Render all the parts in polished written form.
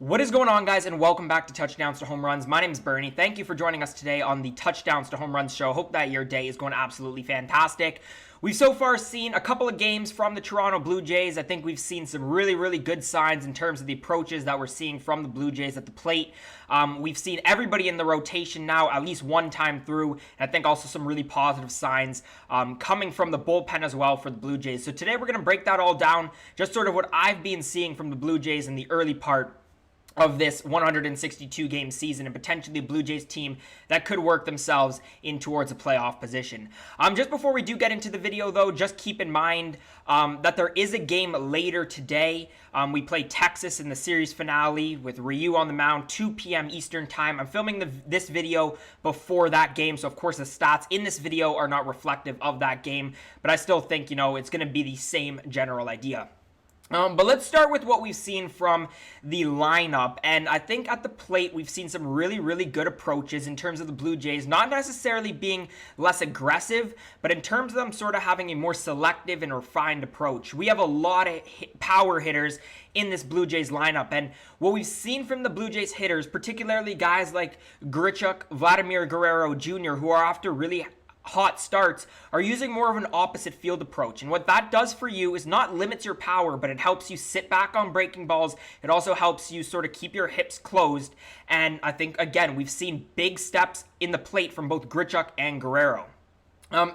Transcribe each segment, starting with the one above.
What is going on, guys, and welcome back to Touchdowns to Home Runs. My name is Bernie. Thank you for joining us today on the Touchdowns to Home Runs show. Hope that your day is going absolutely fantastic. We've so far seen a couple of games from the Toronto Blue Jays. I think we've seen some really good signs in terms of the approaches that we're seeing from the Blue Jays at the plate. We've seen everybody in the rotation now at least one time through, and I think also some really positive signs coming from the bullpen as well for the Blue Jays. So today we're going to break that all down, just sort of what I've been seeing from the Blue Jays in the early part of this 162 game season, and potentially a Blue Jays team that could work themselves in towards a playoff position. Just before we do get into the video though, just keep in mind that there is a game later today. We play Texas in the series finale with Ryu on the mound, 2 p.m. Eastern time. I'm filming this video before that game, so of course the stats in this video are not reflective of that game, but I still think, it's going to be the same general idea. But let's start with what we've seen from the lineup, and I think at the plate we've seen some really good approaches in terms of the Blue Jays, not necessarily being less aggressive, but in terms of them sort of having a more selective and refined approach. We have a lot of power hitters in this Blue Jays lineup, and what we've seen from the Blue Jays hitters, particularly guys like Grichuk, Vladimir Guerrero Jr., who are after really hot starts, are using more of an opposite field approach. And what that does for you is not limits your power, but it helps you sit back on breaking balls. It also helps you sort of keep your hips closed. And I think, again, we've seen big steps in the plate from both Grichuk and Guerrero.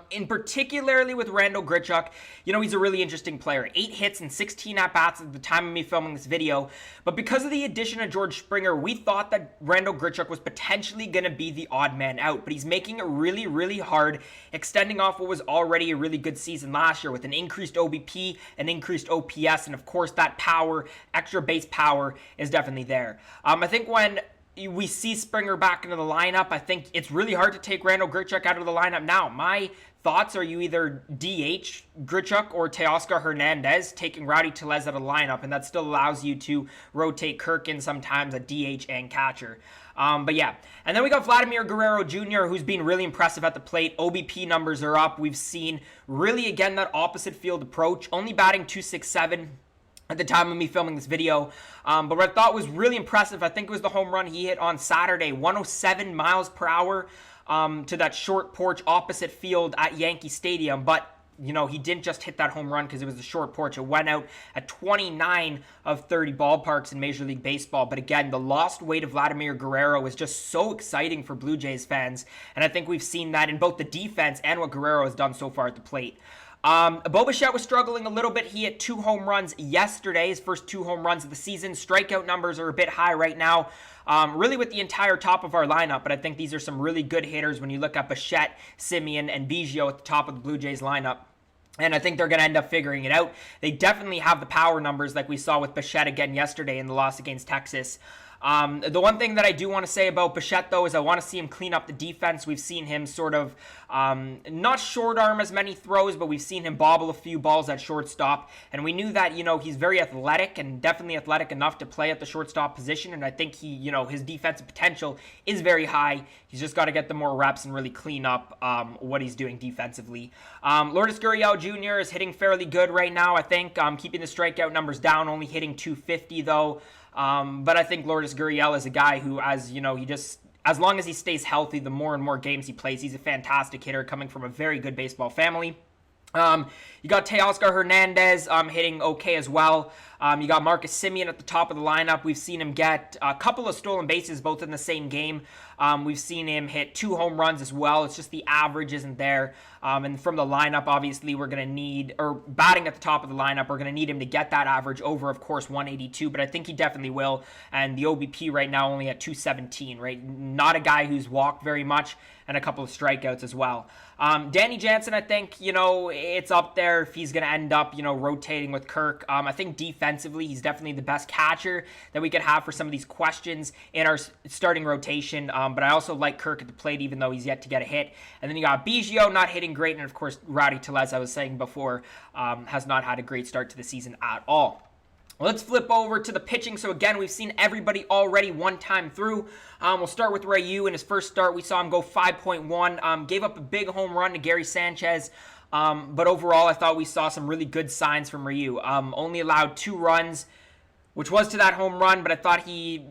In particularly with Randal Grichuk, he's a really interesting player. 8 hits and 16 at-bats at the time of me filming this video. But because of the addition of George Springer, we thought that Randal Grichuk was potentially going to be the odd man out. But he's making it really hard, extending off what was already a really good season last year with an increased OBP, an increased OPS, and of course that power, extra base power is definitely there. I think when we see Springer back into the lineup, I think it's really hard to take Randal Grichuk out of the lineup now. My thoughts are you either DH Grichuk or Teoscar Hernandez, taking Rowdy Tellez out of the lineup, and that still allows you to rotate Kirk in sometimes at DH and catcher. But yeah, and then we got Vladimir Guerrero Jr., who's been really impressive at the plate. OBP numbers are up. We've seen really, again, that opposite field approach, only batting .267 at the time of me filming this video. But what I thought was really impressive, I think it was the home run he hit on Saturday, 107 miles per hour to that short porch opposite field at Yankee Stadium. But he didn't just hit that home run because it was a short porch. It went out at 29 of 30 ballparks in Major League Baseball. But again, the lost weight of Vladimir Guerrero is just so exciting for Blue Jays fans. And I think we've seen that in both the defense and what Guerrero has done so far at the plate. Bichette was struggling a little bit. He hit 2 home runs yesterday, his first 2 home runs of the season. Strikeout numbers are a bit high right now, really with the entire top of our lineup, but I think these are some really good hitters when you look at Bichette, Simeon, and Bichette at the top of the Blue Jays lineup. And I think they're going to end up figuring it out. They definitely have the power numbers like we saw with Bichette again yesterday in the loss against Texas. The one thing that I do want to say about Bichette, though, is I want to see him clean up the defense. We've seen him sort of not short arm as many throws, but we've seen him bobble a few balls at shortstop. And we knew that, he's very athletic and definitely athletic enough to play at the shortstop position. And I think his defensive potential is very high. He's just got to get the more reps and really clean up what he's doing defensively. Lourdes Gurriel Jr. is hitting fairly good right now, I think. Keeping the strikeout numbers down, only hitting .250, though. But I think Lourdes Gurriel is a guy who, as long as he stays healthy, the more and more games he plays, he's a fantastic hitter coming from a very good baseball family. You got Teoscar Hernandez hitting okay as well. You got Marcus Simeon at the top of the lineup. We've seen him get a couple of stolen bases both in the same game. We've seen him hit 2 home runs as well. It's just the average isn't there. And from the lineup, obviously, we're going to need, or batting at the top of the lineup, we're going to need him to get that average over, of course, 182. But I think he definitely will. And the OBP right now only at 217, right? Not a guy who's walked very much, and a couple of strikeouts as well. Danny Jansen, I think, it's up there if he's going to end up, rotating with Kirk. I think defensively, he's definitely the best catcher that we could have for some of these questions in our starting rotation. But I also like Kirk at the plate, even though he's yet to get a hit. And then you got Bichette not hitting great. And of course, Rowdy Tellez, I was saying before, has not had a great start to the season at all. Let's flip over to the pitching. So again, we've seen everybody already one time through. We'll start with Ryu. In his first start, we saw him go 5.1. Gave up a big home run to Gary Sanchez. But overall, I thought we saw some really good signs from Ryu. Only allowed 2 runs, which was to that home run, but I thought he,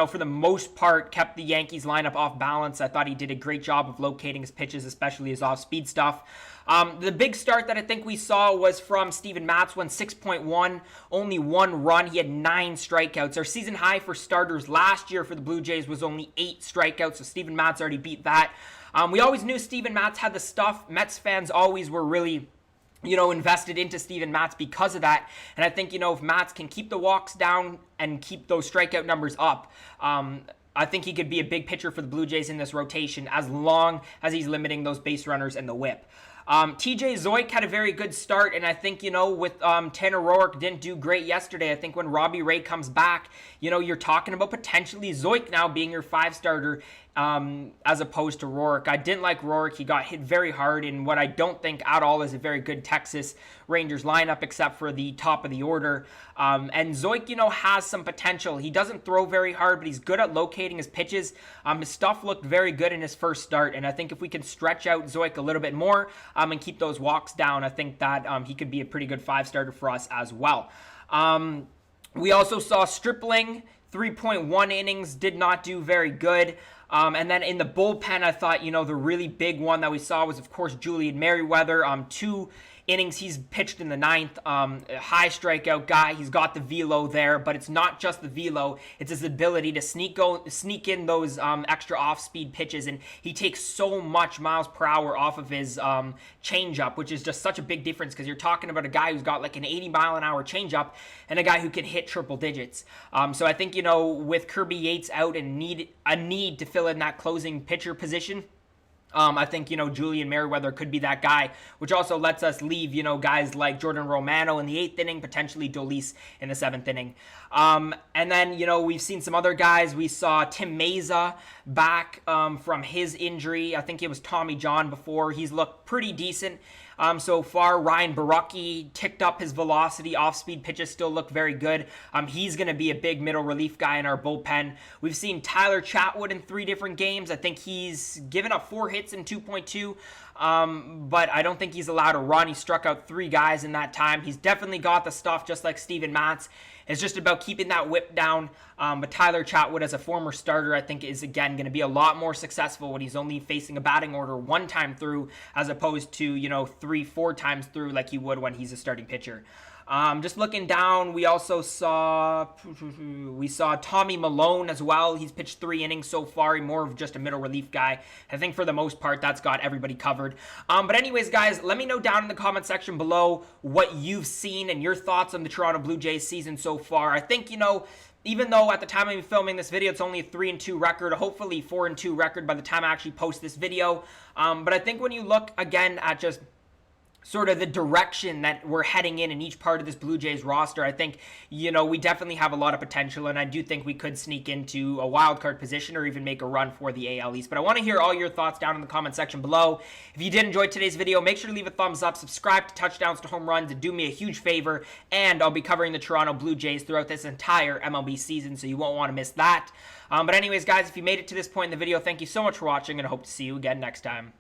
for the most part, kept the Yankees lineup off balance. I thought he did a great job of locating his pitches, especially his off-speed stuff. The big start that I think we saw was from Steven Matz, went 6.1, only 1 run. He had 9 strikeouts. Our season high for starters last year for the Blue Jays was only 8 strikeouts, so Steven Matz already beat that. We always knew Steven Matz had the stuff. Mets fans always were really invested into Steven Matz because of that. And I think, if Matz can keep the walks down and keep those strikeout numbers up, I think he could be a big pitcher for the Blue Jays in this rotation as long as he's limiting those base runners and the whip. TJ Zoick had a very good start, and I think, with Tanner Roark didn't do great yesterday. I think when Robbie Ray comes back, you're talking about potentially Zoick now being your 5 starter as opposed to Roark. I didn't like Roark. He got hit very hard in what I don't think at all is a very good Texas Rangers lineup, except for the top of the order. And Zoick, has some potential. He doesn't throw very hard, but he's good at locating his pitches. His stuff looked very good in his first start, and I think if we can stretch out Zoick a little bit more and keep those walks down, I think that he could be a pretty good 5 starter for us as well. We also saw Stripling, 3.1 innings, did not do very good. And then in the bullpen, I thought, the really big one that we saw was, of course, Julian Merryweather. 2 innings he's pitched in the 9th. A high strikeout guy. He's got the velo there, but it's not just the velo. It's his ability to sneak in those extra off-speed pitches, and he takes so much miles per hour off of his changeup, which is just such a big difference because you're talking about a guy who's got like an 80-mile-an-hour changeup and a guy who can hit triple digits. So I think, with Kirby Yates out and a need to fill in that closing pitcher position, I think, Julian Merriweather could be that guy, which also lets us leave, guys like Jordan Romano in the 8th inning, potentially Dolis in the 7th inning. And then, we've seen some other guys. We saw Tim Meza back from his injury. I think it was Tommy John before. He's looked pretty decent so far. Ryan Baracki ticked up his velocity. Off-speed pitches still look very good. He's going to be a big middle relief guy in our bullpen. We've seen Tyler Chatwood in 3 different games. I think he's given up 4 hits in 2.2. But I don't think he's allowed to run. He struck out 3 guys in that time. He's definitely got the stuff, just like Steven Matz. It's just about keeping that whip down. But Tyler Chatwood, as a former starter, I think is, again, going to be a lot more successful when he's only facing a batting order 1 time through, as opposed to, 3-4 times through like he would when he's a starting pitcher. Just looking down, we also saw Tommy Malone as well. He's pitched 3 innings so far. He's more of just a middle relief guy. I think for the most part, that's got everybody covered. But anyways, guys, let me know down in the comment section below what you've seen and your thoughts on the Toronto Blue Jays season so far. I think, even though at the time I'm filming this video, it's only a 3-2 record, hopefully 4-2 record by the time I actually post this video. But I think when you look again at just sort of the direction that we're heading in each part of this Blue Jays roster, I think, we definitely have a lot of potential, and I do think we could sneak into a wild card position or even make a run for the AL East. But I want to hear all your thoughts down in the comment section below. If you did enjoy today's video, make sure to leave a thumbs up, subscribe to Touchdowns to Home Runs, and do me a huge favor, and I'll be covering the Toronto Blue Jays throughout this entire MLB season, so you won't want to miss that. But anyways, guys, if you made it to this point in the video, thank you so much for watching, and I hope to see you again next time.